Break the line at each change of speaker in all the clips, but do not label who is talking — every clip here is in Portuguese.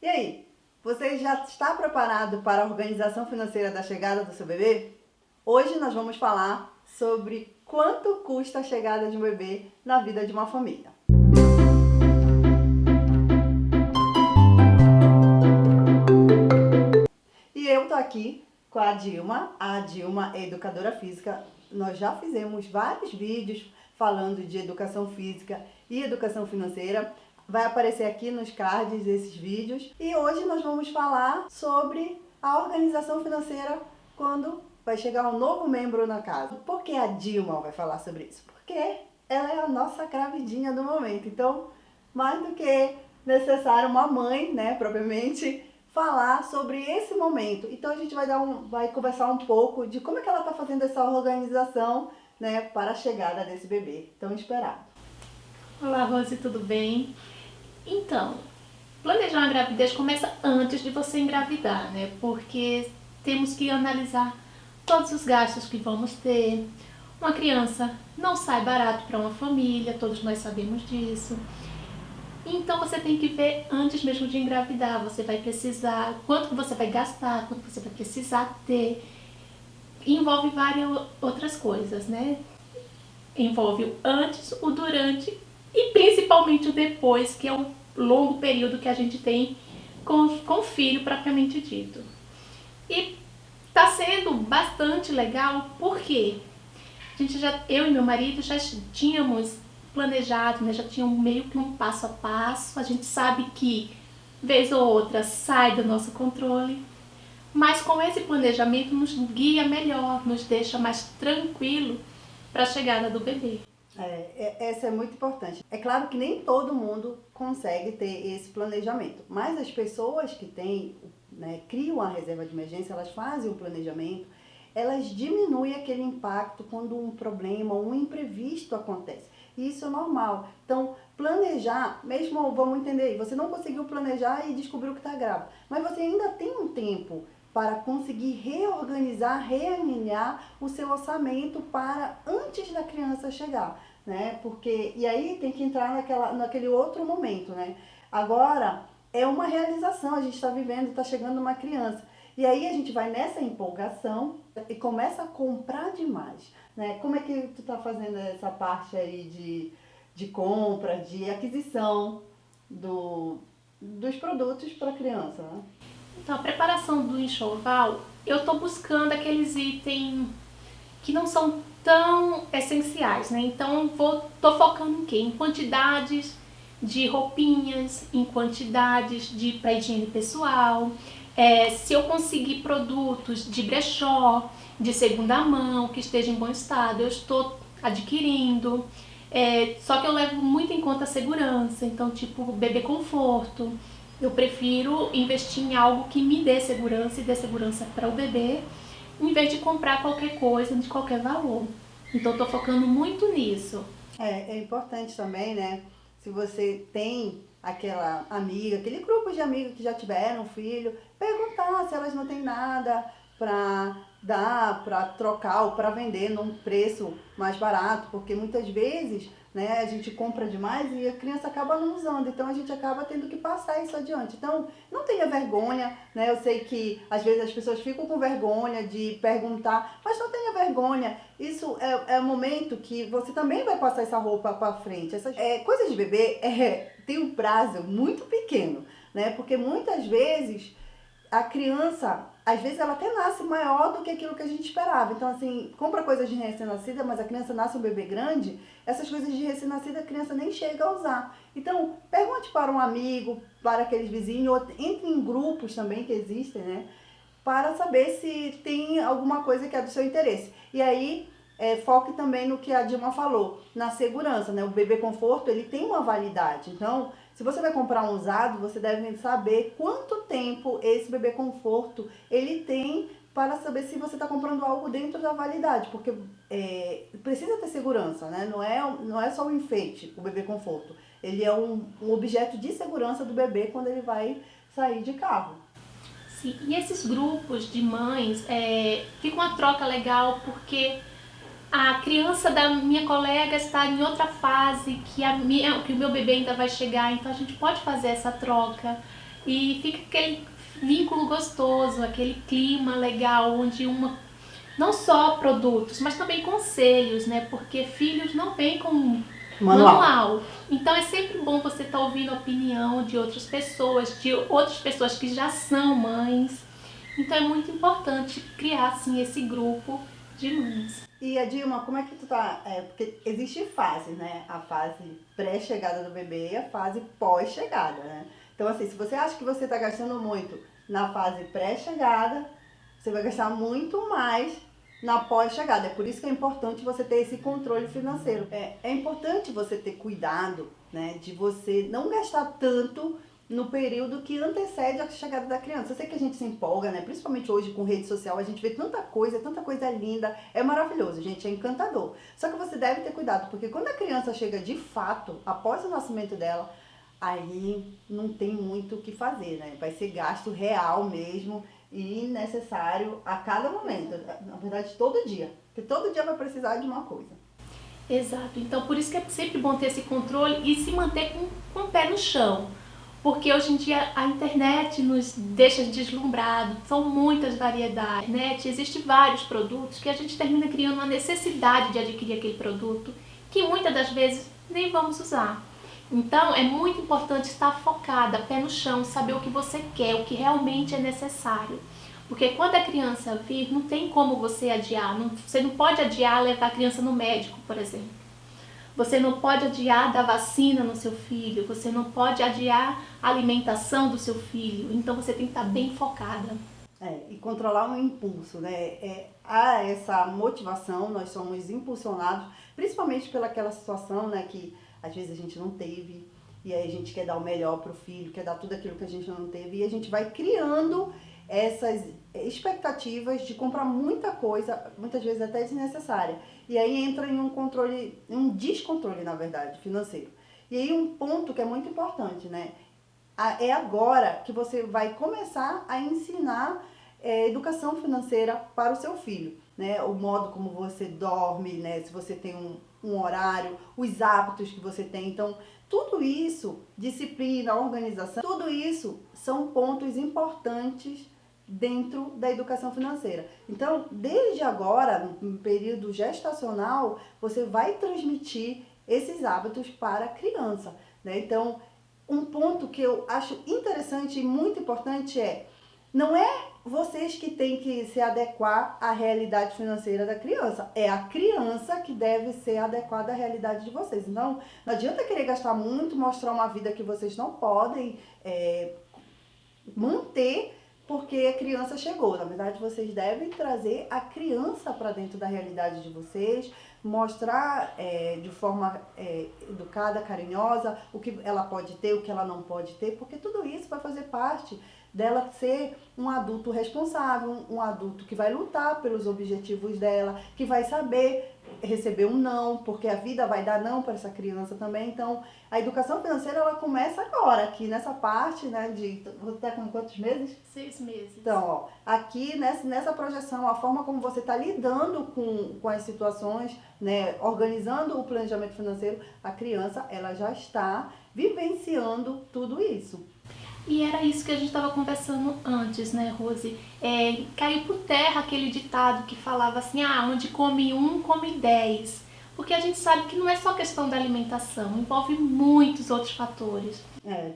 E aí, você já está preparado para a organização financeira da chegada do seu bebê? Hoje nós vamos falar sobre quanto custa a chegada de um bebê na vida de uma família. E eu tô aqui com a Dilma. A Dilma é educadora física. Nós já fizemos vários vídeos falando de educação física e educação financeira. Vai aparecer aqui nos cards esses vídeos. E hoje nós vamos falar sobre a organização financeira quando vai chegar um novo membro na casa. Por que a Dilma vai falar sobre isso? Porque ela é a nossa gravidinha do momento. Então, mais do que necessário uma mãe, né, propriamente, falar sobre esse momento. Então a gente vai conversar um pouco de como é que ela está fazendo essa organização, né, para a chegada desse bebê tão esperado.
Olá, Rose, tudo bem? Então, planejar uma gravidez começa antes de você engravidar, né? Porque temos que analisar todos os gastos que vamos ter. Uma criança não sai barato para uma família, todos nós sabemos disso. Então você tem que ver antes mesmo de engravidar, você vai precisar, quanto você vai gastar, quanto você vai precisar ter. Envolve várias outras coisas, né? Envolve o antes, o durante e principalmente o depois, que é o longo período que a gente tem com o filho propriamente dito. E tá sendo bastante legal porque eu e meu marido já tínhamos planejado, né? Já tínhamos meio que um passo a passo. A gente sabe que vez ou outra sai do nosso controle, mas com esse planejamento nos guia melhor, nos deixa mais tranquilo para a chegada do bebê.
Essa é muito importante. É claro que nem todo mundo consegue ter esse planejamento, mas as pessoas que têm, né, criam a reserva de emergência, elas fazem o planejamento, elas diminuem aquele impacto quando um problema, um imprevisto acontece. E isso é normal. Então, planejar, mesmo, vamos entender, você não conseguiu planejar e descobriu que está grávida, mas você ainda tem um tempo para conseguir reorganizar, realinhar o seu orçamento para antes da criança chegar, né? Porque, e aí tem que entrar naquele outro momento, né? Agora, é uma realização, a gente está vivendo, está chegando uma criança. E aí a gente vai nessa empolgação e começa a comprar demais, né? Como é que tu tá fazendo essa parte aí de compra, de aquisição dos produtos para a criança, né?
Então, a preparação do enxoval, eu estou buscando aqueles itens que não são tão essenciais, né? Então, tô focando em quê? Em quantidades de roupinhas, em quantidades para higiene pessoal. Se eu conseguir produtos de brechó, de segunda mão, que estejam em bom estado, eu estou adquirindo. Só que eu levo muito em conta a segurança, então tipo bebê conforto. Eu prefiro investir em algo que me dê segurança e dê segurança para o bebê, em vez de comprar qualquer coisa de qualquer valor. Então estou focando muito nisso.
É importante também, né? Se você tem aquela amiga, aquele grupo de amigos que já tiveram filho, perguntar se elas não têm nada para dar, para trocar ou para vender num preço mais barato, porque muitas vezes, né, a gente compra demais e a criança acaba não usando, então a gente acaba tendo que passar isso adiante. Então, não tenha vergonha, né? Eu sei que às vezes as pessoas ficam com vergonha de perguntar, mas não tenha vergonha. Isso é o momento que você também vai passar essa roupa para frente. Essas coisas de bebê tem um prazo muito pequeno, né? Porque muitas vezes a criança, às vezes ela até nasce maior do que aquilo que a gente esperava. Então, assim, compra coisas de recém-nascida, mas a criança nasce um bebê grande, essas coisas de recém-nascida a criança nem chega a usar. Então, pergunte para um amigo, para aqueles vizinhos, ou entre em grupos também que existem, né? Para saber se tem alguma coisa que é do seu interesse. E aí, foque também no que a Dilma falou, na segurança, né? O bebê conforto, ele tem uma validade. Então, se você vai comprar um usado, você deve saber quanto tempo esse bebê conforto ele tem para saber se você está comprando algo dentro da validade, porque precisa ter segurança, né? Não é só um enfeite, o bebê conforto. Ele é um objeto de segurança do bebê quando ele vai sair de carro.
Sim, e esses grupos de mães, fica uma troca legal porque a criança da minha colega está em outra fase que o meu bebê ainda vai chegar, então a gente pode fazer essa troca e fica aquele vínculo gostoso, aquele clima legal, onde não só produtos, mas também conselhos, né? Porque filhos não vêm com manual. Então é sempre bom você estar ouvindo a opinião de outras pessoas que já são mães. Então é muito importante criar assim esse grupo de mães.
E a Dilma, como é que tu tá? Porque existe fases, né? A fase pré-chegada do bebê e a fase pós-chegada, né? Então, assim, se você acha que você está gastando muito na fase pré-chegada, você vai gastar muito mais na pós-chegada. É por isso que é importante você ter esse controle financeiro. É importante você ter cuidado, né? De você não gastar tanto no período que antecede a chegada da criança. Eu sei que a gente se empolga, né? Principalmente hoje com rede social, a gente vê tanta coisa linda, é maravilhoso, gente, é encantador. Só que você deve ter cuidado, porque quando a criança chega de fato, após o nascimento dela, aí não tem muito o que fazer, né? Vai ser gasto real mesmo e necessário a cada momento, na verdade todo dia, porque todo dia vai precisar de uma coisa.
Exato, então por isso que é sempre bom ter esse controle e se manter com o pé no chão. Porque hoje em dia a internet nos deixa deslumbrados, são muitas variedades. Na internet existem vários produtos que a gente termina criando uma necessidade de adquirir aquele produto que muitas das vezes nem vamos usar. Então é muito importante estar focada, pé no chão, saber o que você quer, o que realmente é necessário. Porque quando a criança vir, não tem como você adiar, você não pode adiar levar a criança no médico, por exemplo. Você não pode adiar dar vacina no seu filho, você não pode adiar a alimentação do seu filho, então você tem que estar bem focada.
E controlar o impulso, né? Há essa motivação, nós somos impulsionados, principalmente pelaquela situação, né, que às vezes a gente não teve, e aí a gente quer dar o melhor para o filho, quer dar tudo aquilo que a gente não teve, e a gente vai criando essas expectativas de comprar muita coisa, muitas vezes até desnecessária. E aí entra em um descontrole, na verdade, financeiro. E aí um ponto que é muito importante, né? É agora que você vai começar a ensinar educação financeira para o seu filho, né? O modo como você dorme, né? Se você tem um horário, os hábitos que você tem. Então, tudo isso, disciplina, organização, tudo isso são pontos importantes dentro da educação financeira. Então, desde agora, no período gestacional, você vai transmitir esses hábitos para a criança, né? Então, um ponto que eu acho interessante e muito importante não é vocês que têm que se adequar à realidade financeira da criança, é a criança que deve ser adequada à realidade de vocês. Então, não adianta querer gastar muito, mostrar uma vida que vocês não podem manter porque a criança chegou. Na verdade, vocês devem trazer a criança para dentro da realidade de vocês, mostrar de forma educada, carinhosa, o que ela pode ter, o que ela não pode ter, porque tudo isso vai fazer parte dela ser um adulto responsável, um adulto que vai lutar pelos objetivos dela, que vai saber receber um não, porque a vida vai dar não para essa criança também. Então, a educação financeira, ela começa agora, aqui nessa parte, né, você está com quantos meses?
6 meses.
Então, aqui nessa projeção, a forma como você está lidando com as situações, né, organizando o planejamento financeiro, a criança, ela já está vivenciando tudo isso.
E era isso que a gente estava conversando antes, né, Rose? Caiu por terra aquele ditado que falava assim, onde come um, come 10. Porque a gente sabe que não é só questão da alimentação, envolve muitos outros fatores.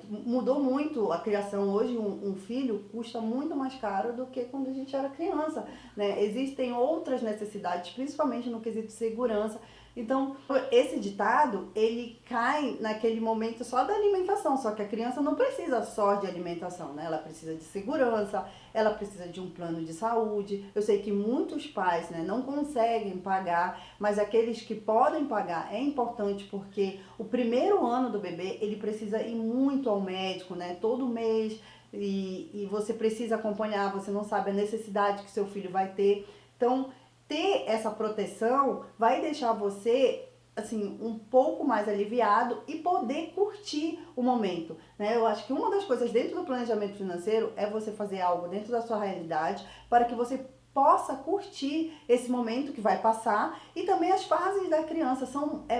Mudou muito a criação. Hoje um filho custa muito mais caro do que quando a gente era criança, né? Existem outras necessidades, principalmente no quesito segurança. Então, esse ditado, ele cai naquele momento só da alimentação, só que a criança não precisa só de alimentação, né? Ela precisa de segurança, ela precisa de um plano de saúde. Eu sei que muitos pais, né, não conseguem pagar, mas aqueles que podem pagar é importante porque o primeiro ano do bebê, ele precisa ir muito ao médico, né? Todo mês, e você precisa acompanhar, você não sabe a necessidade que seu filho vai ter. Então, ter essa proteção vai deixar você assim um pouco mais aliviado e poder curtir o momento, né? Eu acho que uma das coisas dentro do planejamento financeiro é você fazer algo dentro da sua realidade para que você possa curtir esse momento que vai passar. E também as fases da criança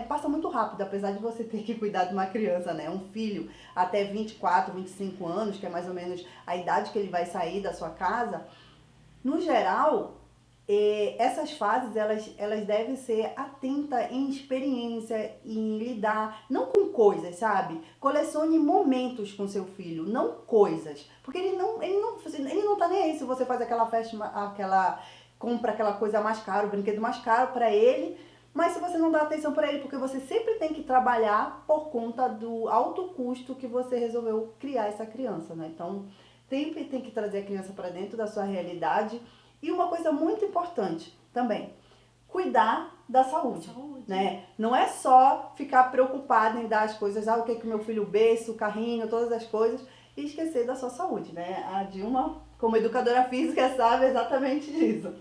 passa muito rápido, apesar de você ter que cuidar de uma criança, né? Um filho até 24, 25 anos, que é mais ou menos a idade que ele vai sair da sua casa. No geral, essas fases, elas devem ser atentas em experiência, em lidar, não com coisas, sabe? Colecione momentos com seu filho, não coisas. Porque ele não tá nem aí se você faz aquela festa, compra aquela coisa mais cara, o brinquedo mais caro para ele, mas se você não dá atenção para ele, porque você sempre tem que trabalhar por conta do alto custo que você resolveu criar essa criança, né? Então, sempre tem que trazer a criança para dentro da sua realidade. E uma coisa muito importante também, cuidar da saúde, né? Não é só ficar preocupado em dar as coisas, o que meu filho berço, o carrinho, todas as coisas, e esquecer da sua saúde, né? A Dilma, como educadora física, sabe exatamente disso.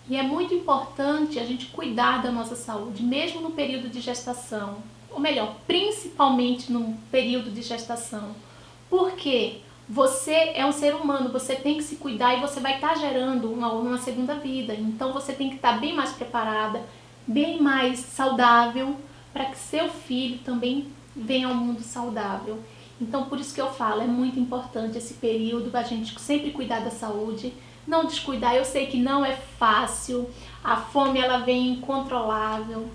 E é muito importante a gente cuidar da nossa saúde, mesmo no período de gestação, ou melhor, principalmente no período de gestação. Por quê? Você é um ser humano, você tem que se cuidar e você vai estar gerando uma segunda vida. Então você tem que estar bem mais preparada, bem mais saudável, para que seu filho também venha ao mundo saudável. Então por isso que eu falo, é muito importante esse período, a gente sempre cuidar da saúde, não descuidar. Eu sei que não é fácil, a fome ela vem incontrolável,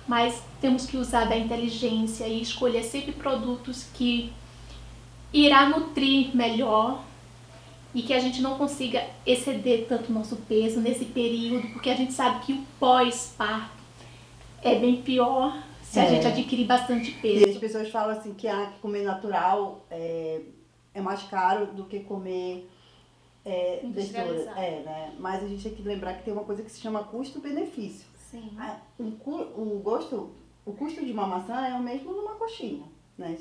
mas temos que usar da inteligência e escolher sempre produtos que irá nutrir melhor e que a gente não consiga exceder tanto o nosso peso nesse período, porque a gente sabe que o pós-parto é bem pior se a gente adquirir bastante peso.
E as pessoas falam assim que comer natural é mais caro do que comer
industrializado.
Né? Mas a gente tem que lembrar que tem uma coisa que se chama custo-benefício.
Sim.
O custo de uma maçã é o mesmo numa coxinha, né?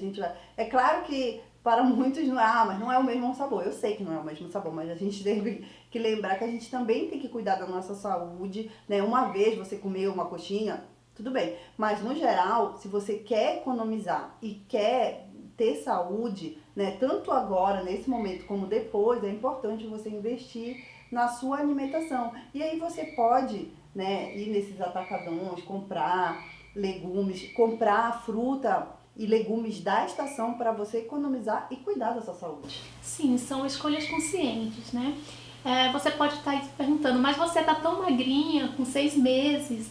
É claro que para muitos mas não é o mesmo sabor. Eu sei que não é o mesmo sabor, mas a gente deve que lembrar que a gente também tem que cuidar da nossa saúde, né? Uma vez você comeu uma coxinha, tudo bem. Mas no geral, se você quer economizar e quer ter saúde, né? Tanto agora, nesse momento, como depois, é importante você investir na sua alimentação. E aí você pode, né, ir nesses atacadões, comprar legumes, comprar fruta e legumes da estação para você economizar e cuidar da sua saúde.
Sim, são escolhas conscientes, né? Você pode estar se perguntando, mas você está tão magrinha, com 6 meses,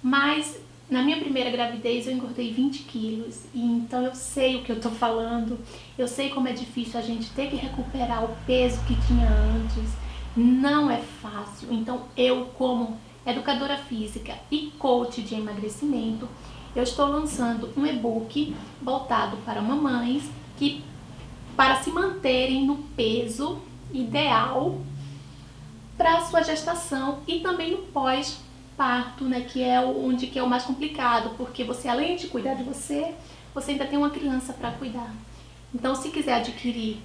mas na minha primeira gravidez eu engordei 20 quilos, e então eu sei o que eu estou falando, eu sei como é difícil a gente ter que recuperar o peso que tinha antes, não é fácil. Então eu, como educadora física e coach de emagrecimento, eu estou lançando um e-book voltado para mamães que, para se manterem no peso ideal para a sua gestação e também no pós-parto, né, que é onde é o mais complicado, porque você, além de cuidar de você, você ainda tem uma criança para cuidar. Então, se quiser adquirir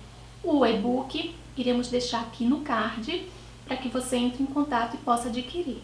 o e-book, iremos deixar aqui no card para que você entre em contato e possa adquirir.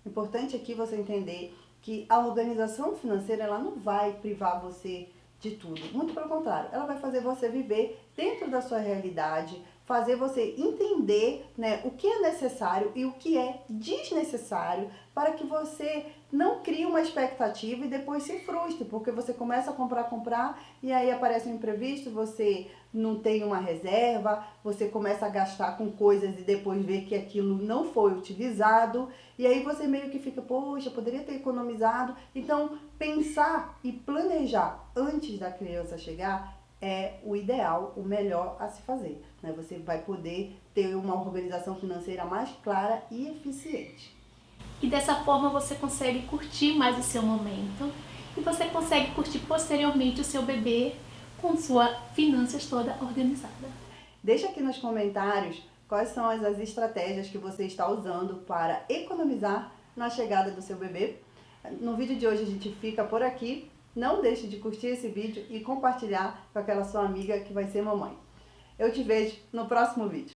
Importante aqui você entender que a organização financeira ela não vai privar você de tudo. Muito pelo contrário, ela vai fazer você viver dentro da sua realidade, fazer você entender, né, o que é necessário e o que é desnecessário para que você não crie uma expectativa e depois se frustre, porque você começa a comprar e aí aparece um imprevisto, você não tem uma reserva, você começa a gastar com coisas e depois vê que aquilo não foi utilizado e aí você meio que fica, poxa, poderia ter economizado. Então, pensar e planejar antes da criança chegar é o ideal, o melhor a se fazer, né? Você vai poder ter uma organização financeira mais clara e eficiente.
E dessa forma você consegue curtir mais o seu momento e você consegue curtir posteriormente o seu bebê com sua finanças toda organizada.
Deixa aqui nos comentários quais são as estratégias que você está usando para economizar na chegada do seu bebê. No vídeo de hoje a gente fica por aqui. Não deixe de curtir esse vídeo e compartilhar com aquela sua amiga que vai ser mamãe. Eu te vejo no próximo vídeo.